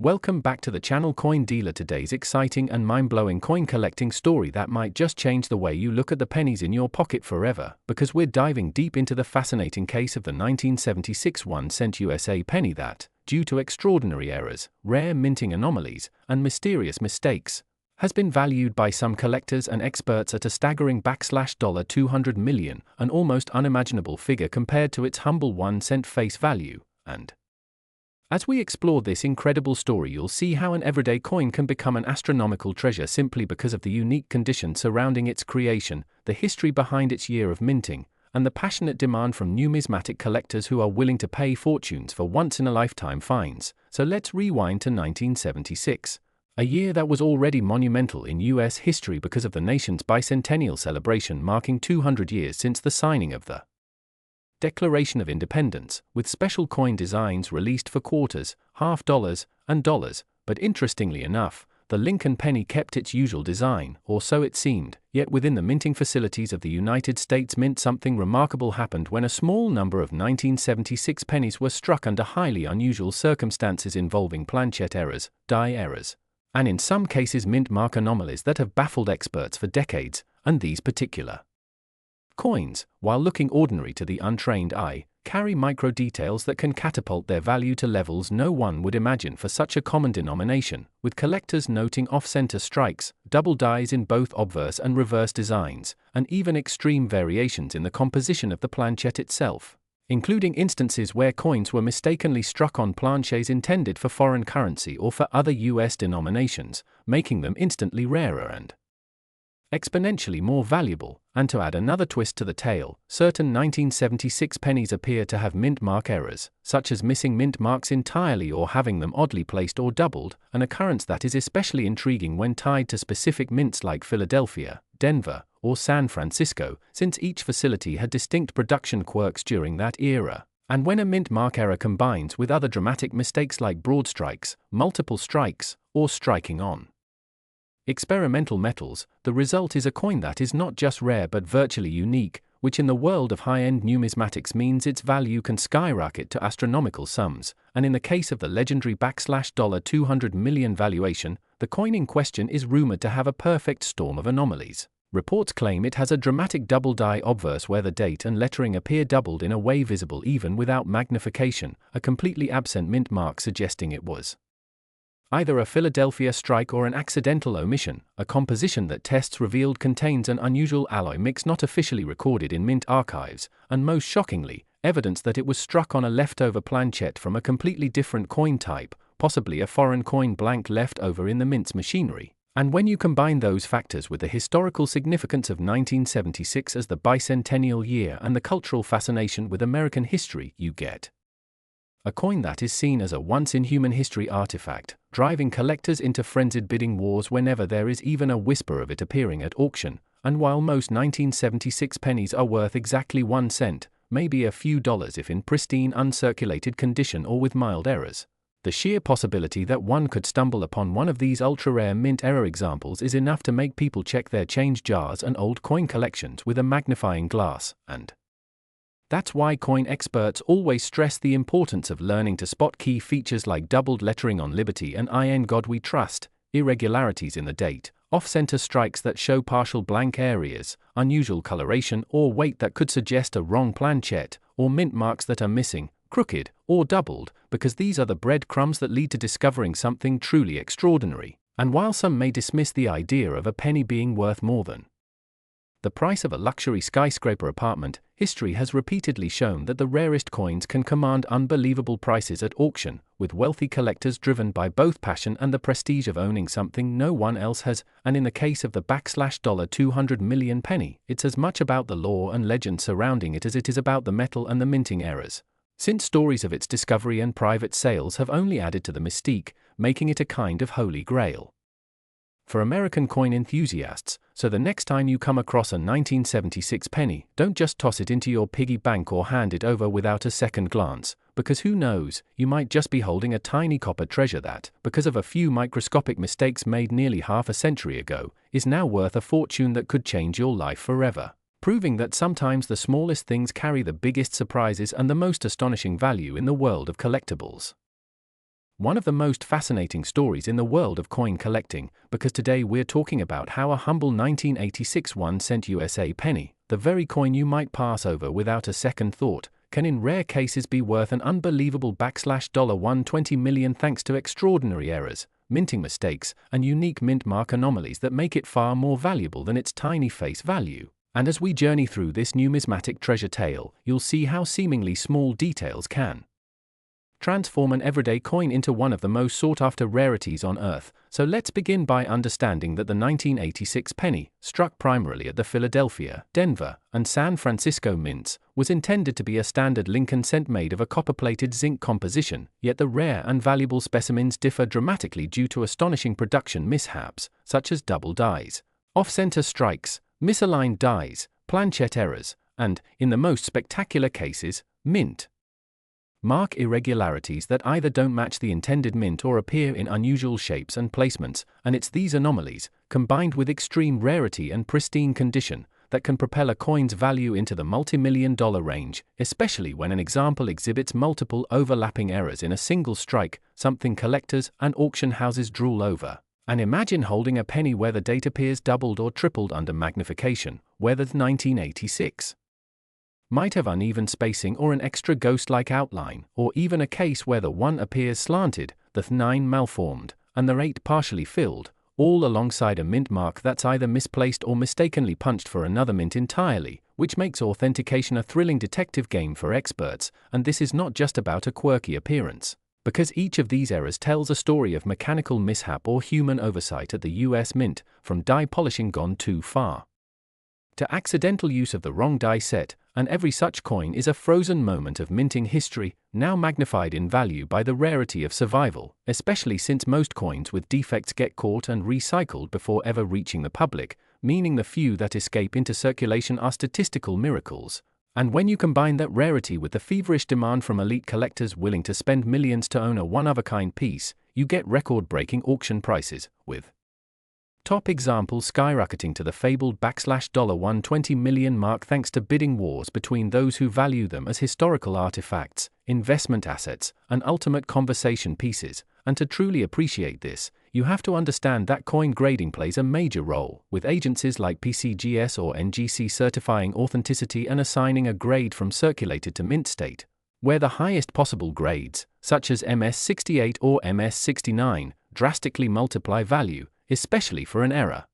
Welcome back to the channel Coin Dealer. Today's exciting and mind-blowing coin collecting story that might just change the way you look at the pennies in your pocket forever, because we're diving deep into the fascinating case of the 1976 1-cent USA penny that, due to extraordinary errors, rare minting anomalies, and mysterious mistakes, has been valued by some collectors and experts at a staggering $200 million, an almost unimaginable figure compared to its humble 1-cent face value. And as we explore this incredible story, you'll see how an everyday coin can become an astronomical treasure simply because of the unique conditions surrounding its creation, the history behind its year of minting, and the passionate demand from numismatic collectors who are willing to pay fortunes for once-in-a-lifetime finds. So let's rewind to 1976, a year that was already monumental in U.S. history because of the nation's bicentennial celebration marking 200 years since the signing of the Declaration of Independence, with special coin designs released for quarters, half dollars, and dollars. But interestingly enough, the Lincoln penny kept its usual design, or so it seemed. Yet within the minting facilities of the United States Mint, something remarkable happened when a small number of 1976 pennies were struck under highly unusual circumstances involving planchette errors, die errors, and in some cases mint mark anomalies that have baffled experts for decades. And these particular coins, while looking ordinary to the untrained eye, carry micro details that can catapult their value to levels no one would imagine for such a common denomination, with collectors noting off-center strikes, double dies in both obverse and reverse designs, and even extreme variations in the composition of the planchette itself, including instances where coins were mistakenly struck on planchets intended for foreign currency or for other US denominations, making them instantly rarer and exponentially more valuable. And to add another twist to the tale, certain 1976 pennies appear to have mint mark errors, such as missing mint marks entirely or having them oddly placed or doubled, an occurrence that is especially intriguing when tied to specific mints like Philadelphia, Denver, or San Francisco, since each facility had distinct production quirks during that era. And when a mint mark error combines with other dramatic mistakes like broad strikes, multiple strikes, or striking on experimental metals, the result is a coin that is not just rare but virtually unique, which in the world of high-end numismatics means its value can skyrocket to astronomical sums. And in the case of the legendary $200 million valuation, the coin in question is rumored to have a perfect storm of anomalies. Reports claim it has a dramatic double die obverse where the date and lettering appear doubled in a way visible even without magnification, a completely absent mint mark suggesting it was either a Philadelphia strike or an accidental omission, a composition that tests revealed contains an unusual alloy mix not officially recorded in mint archives, and most shockingly, evidence that it was struck on a leftover planchette from a completely different coin type, possibly a foreign coin blank left over in the mint's machinery. And when you combine those factors with the historical significance of 1976 as the bicentennial year and the cultural fascination with American history, you get a coin that is seen as a once-in-human-history artifact, driving collectors into frenzied bidding wars whenever there is even a whisper of it appearing at auction. And while most 1976 pennies are worth exactly 1 cent, maybe a few dollars if in pristine uncirculated condition or with mild errors, the sheer possibility that one could stumble upon one of these ultra-rare mint error examples is enough to make people check their change jars and old coin collections with a magnifying glass. And that's why coin experts always stress the importance of learning to spot key features like doubled lettering on Liberty and "In God We Trust," irregularities in the date, off-center strikes that show partial blank areas, unusual coloration or weight that could suggest a wrong planchette, or mint marks that are missing, crooked, or doubled, because these are the breadcrumbs that lead to discovering something truly extraordinary. And while some may dismiss the idea of a penny being worth more than the price of a luxury skyscraper apartment, history has repeatedly shown that the rarest coins can command unbelievable prices at auction, with wealthy collectors driven by both passion and the prestige of owning something no one else has. And in the case of the $200 million penny, it's as much about the lore and legend surrounding it as it is about the metal and the minting errors, since stories of its discovery and private sales have only added to the mystique, making it a kind of holy grail for American coin enthusiasts. So the next time you come across a 1976 penny, don't just toss it into your piggy bank or hand it over without a second glance, because who knows, you might just be holding a tiny copper treasure that, because of a few microscopic mistakes made nearly half a century ago, is now worth a fortune that could change your life forever, proving that sometimes the smallest things carry the biggest surprises and the most astonishing value in the world of collectibles. One of the most fascinating stories in the world of coin collecting, because today we're talking about how a humble 1986 1-cent USA penny, the very coin you might pass over without a second thought, can in rare cases be worth an unbelievable $120 million thanks to extraordinary errors, minting mistakes, and unique mint mark anomalies that make it far more valuable than its tiny face value. And as we journey through this numismatic treasure tale, you'll see how seemingly small details can transform an everyday coin into one of the most sought-after rarities on Earth. So let's begin by understanding that the 1986 penny, struck primarily at the Philadelphia, Denver, and San Francisco mints, was intended to be a standard Lincoln cent made of a copper-plated zinc composition, yet the rare and valuable specimens differ dramatically due to astonishing production mishaps, such as double dies, off-center strikes, misaligned dies, planchette errors, and, in the most spectacular cases, mint mark irregularities that either don't match the intended mint or appear in unusual shapes and placements, and it's these anomalies, combined with extreme rarity and pristine condition, that can propel a coin's value into the multi-million-dollar range, especially when an example exhibits multiple overlapping errors in a single strike, something collectors and auction houses drool over. And imagine holding a penny where the date appears doubled or tripled under magnification, where the 1986 might have uneven spacing or an extra ghost-like outline, or even a case where the 1 appears slanted, the 9 malformed, and the 8 partially filled, all alongside a mint mark that's either misplaced or mistakenly punched for another mint entirely, which makes authentication a thrilling detective game for experts. And this is not just about a quirky appearance, because each of these errors tells a story of mechanical mishap or human oversight at the US Mint, from die polishing gone too far to accidental use of the wrong die set, and every such coin is a frozen moment of minting history, now magnified in value by the rarity of survival, especially since most coins with defects get caught and recycled before ever reaching the public, meaning the few that escape into circulation are statistical miracles. And when you combine that rarity with the feverish demand from elite collectors willing to spend millions to own a one-of-a-kind piece, you get record-breaking auction prices, with top examples skyrocketing to the fabled $120 million mark thanks to bidding wars between those who value them as historical artifacts, investment assets, and ultimate conversation pieces. And to truly appreciate this, you have to understand that coin grading plays a major role, with agencies like PCGS or NGC certifying authenticity and assigning a grade from circulated to mint state, where the highest possible grades, such as MS68 or MS69, drastically multiply value, especially for an error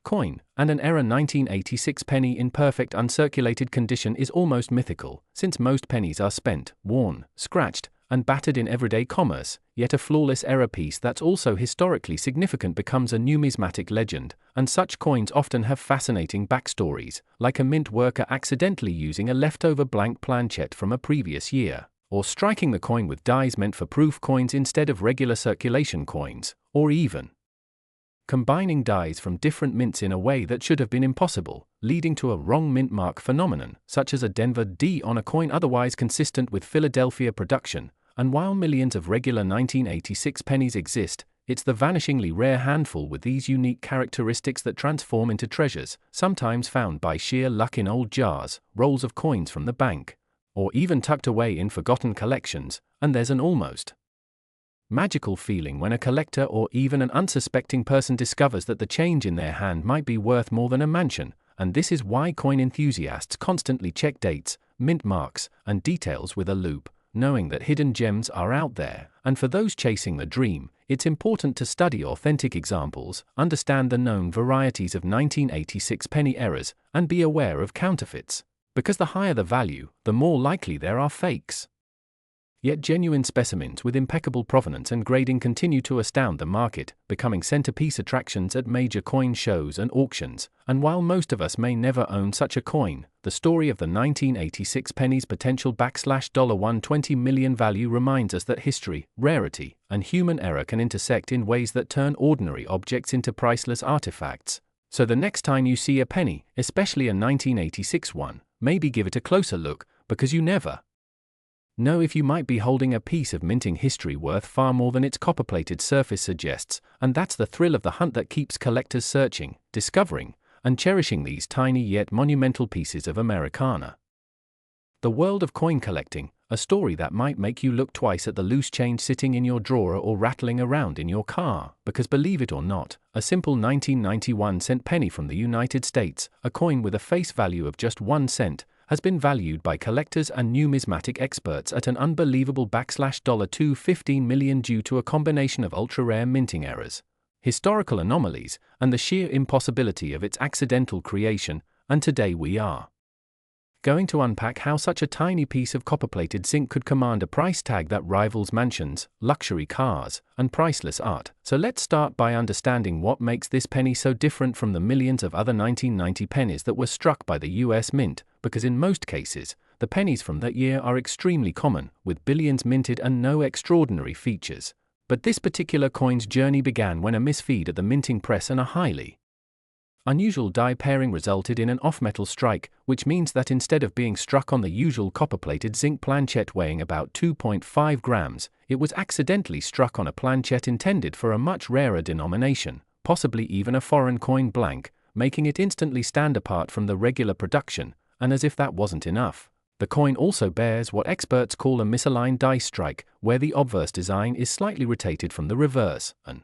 coin, and an error 1986 penny in perfect uncirculated condition is almost mythical, since most pennies are spent, worn, scratched, and battered in everyday commerce, yet a flawless error piece that's also historically significant becomes a numismatic legend, and such coins often have fascinating backstories, like a mint worker accidentally using a leftover blank planchette from a previous year, or striking the coin with dies meant for proof coins instead of regular circulation coins, or even combining dies from different mints in a way that should have been impossible, leading to a wrong mint mark phenomenon, such as a Denver D on a coin otherwise consistent with Philadelphia production. And while millions of regular 1986 pennies exist, it's the vanishingly rare handful with these unique characteristics that transform into treasures, sometimes found by sheer luck in old jars, rolls of coins from the bank, or even tucked away in forgotten collections. And there's an almost magical feeling when a collector or even an unsuspecting person discovers that the change in their hand might be worth more than a mansion. And this is why coin enthusiasts constantly check dates, mint marks, and details with a loupe, knowing that hidden gems are out there. And for those chasing the dream, it's important to study authentic examples, understand the known varieties of 1986 penny errors, and be aware of counterfeits, because the higher the value, the more likely there are fakes. Yet genuine specimens with impeccable provenance and grading continue to astound the market, becoming centerpiece attractions at major coin shows and auctions. And while most of us may never own such a coin, the story of the 1986 penny's potential $120 million value reminds us that history, rarity, and human error can intersect in ways that turn ordinary objects into priceless artifacts. So the next time you see a penny, especially a 1986 one, maybe give it a closer look, because you never know if you might be holding a piece of minting history worth far more than its copper-plated surface suggests. And that's the thrill of the hunt that keeps collectors searching, discovering, and cherishing these tiny yet monumental pieces of Americana. The world of coin collecting, a story that might make you look twice at the loose change sitting in your drawer or rattling around in your car, because believe it or not, a simple 1991-cent penny from the United States, a coin with a face value of just 1 cent, has been valued by collectors and numismatic experts at an unbelievable $215 million due to a combination of ultra-rare minting errors, historical anomalies, and the sheer impossibility of its accidental creation. And today we are going to unpack how such a tiny piece of copper-plated zinc could command a price tag that rivals mansions, luxury cars, and priceless art. So let's start by understanding what makes this penny so different from the millions of other 1990 pennies that were struck by the US Mint, because in most cases, the pennies from that year are extremely common, with billions minted and no extraordinary features. But this particular coin's journey began when a misfeed at the minting press and a highly unusual die pairing resulted in an off-metal strike, which means that instead of being struck on the usual copper-plated zinc planchet weighing about 2.5 grams, it was accidentally struck on a planchet intended for a much rarer denomination, possibly even a foreign coin blank, making it instantly stand apart from the regular production. And as if that wasn't enough, the coin also bears what experts call a misaligned die strike, where the obverse design is slightly rotated from the reverse, an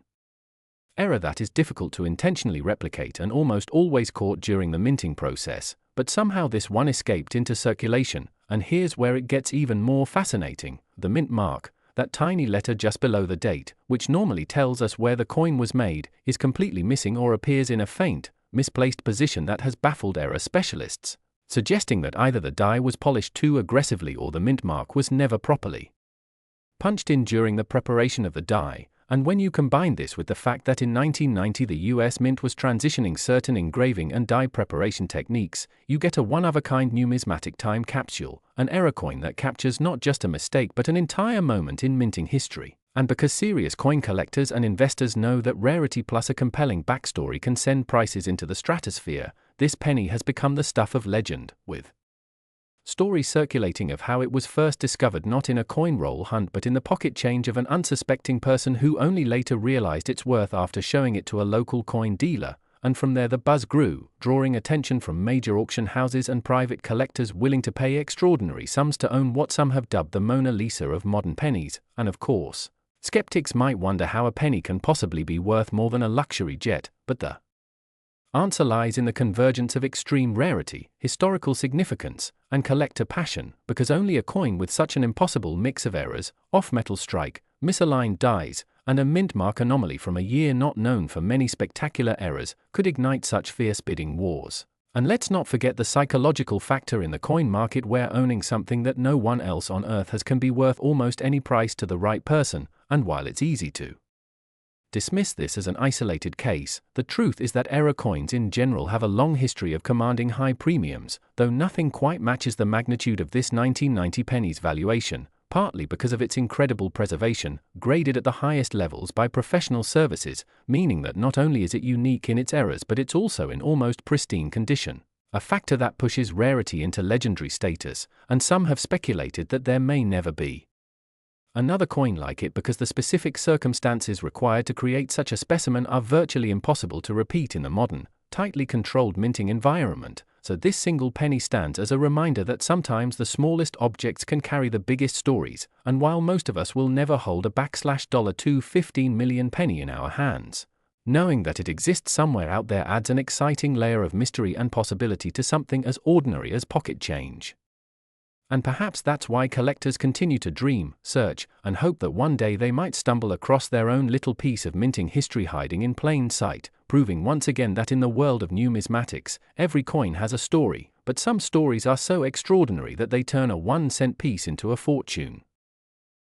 error that is difficult to intentionally replicate and almost always caught during the minting process, but somehow this one escaped into circulation. And here's where it gets even more fascinating: the mint mark, that tiny letter just below the date, which normally tells us where the coin was made, is completely missing or appears in a faint, misplaced position that has baffled error specialists, suggesting that either the die was polished too aggressively or the mint mark was never properly punched in during the preparation of the die. And when you combine this with the fact that in 1990 the US Mint was transitioning certain engraving and die preparation techniques, you get a one-of-a-kind numismatic time capsule, an error coin that captures not just a mistake but an entire moment in minting history. And because serious coin collectors and investors know that rarity plus a compelling backstory can send prices into the stratosphere, this penny has become the stuff of legend, with stories circulating of how it was first discovered not in a coin roll hunt but in the pocket change of an unsuspecting person who only later realized its worth after showing it to a local coin dealer. And from there the buzz grew, drawing attention from major auction houses and private collectors willing to pay extraordinary sums to own what some have dubbed the Mona Lisa of modern pennies. And of course, skeptics might wonder how a penny can possibly be worth more than a luxury jet, but the answer lies in the convergence of extreme rarity, historical significance, and collector passion, because only a coin with such an impossible mix of errors, off-metal strike, misaligned dies, and a mint mark anomaly from a year not known for many spectacular errors, could ignite such fierce bidding wars. And let's not forget the psychological factor in the coin market, where owning something that no one else on earth has can be worth almost any price to the right person. And while it's easy to dismiss this as an isolated case, the truth is that error coins in general have a long history of commanding high premiums, though nothing quite matches the magnitude of this 1990 penny's valuation, partly because of its incredible preservation, graded at the highest levels by professional services, meaning that not only is it unique in its errors but it's also in almost pristine condition, a factor that pushes rarity into legendary status. And some have speculated that there may never be another coin like it because the specific circumstances required to create such a specimen are virtually impossible to repeat in the modern, tightly controlled minting environment. So this single penny stands as a reminder that sometimes the smallest objects can carry the biggest stories, and while most of us will never hold a $215 million penny in our hands, knowing that it exists somewhere out there adds an exciting layer of mystery and possibility to something as ordinary as pocket change. And perhaps that's why collectors continue to dream, search, and hope that one day they might stumble across their own little piece of minting history hiding in plain sight, proving once again that in the world of numismatics, every coin has a story, but some stories are so extraordinary that they turn a 1-cent piece into a fortune.